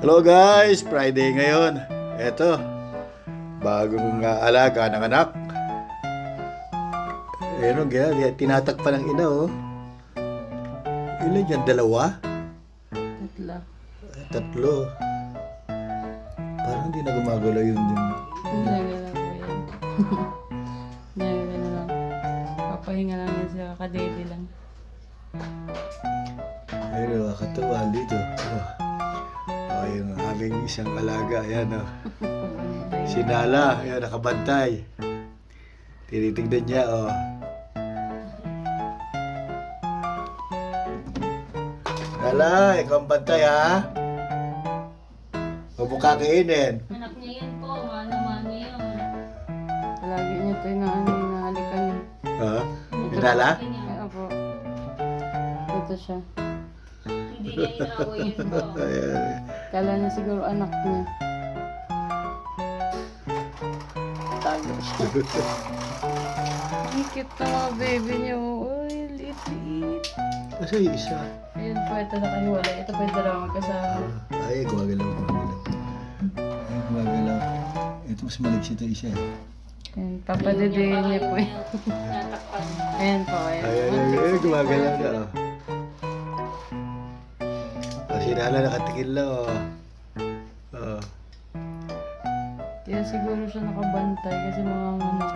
Hello guys, Friday ngayon. Eto, bagong alaga ng anak. Ayun o, tinatakpan ng ina oh. Ilan yan? Dalawa? Tatlo. Tatlo. Parang hindi na gumagalaw yun din. Nagalaw ko yan. Nagalaw na lang. Papahinga lang yan siya, kakadede lang. Ayun o, katuwa dito. Oh, yung aming isang alaga. Ayan o. Si Nala, ayan, nakabantay. Tinitignan niya o. Nala, ikaw ang bantay ha. Huwag mo kakainin. Anak niya yan po, mano-mano yun. Lagi niya ito inahalikan niya. Ha? Si Nala? Ay, opo. Ito siya. Hindi niya inaaway yun po. Ayan. Kala niya siguro anak niya. Tago siya. Ang cute na mga baby niya. Uy, liit-liit. Kasi yung isa. Ayun po, ito nakahiwalay. Ito po yung dalawa magkasama. Ay, gumagalaw. Ay, gumagalaw. Ito mas maligsi ito isa eh. Ayun, papadedehin niya po yun. Natakpan. Ayan po, ayan. Ay, gumagalaw na oh. Oh, si Nala nakatingin lang oh. Oh. Kaya siguro siya nakabantay kasi mga anak.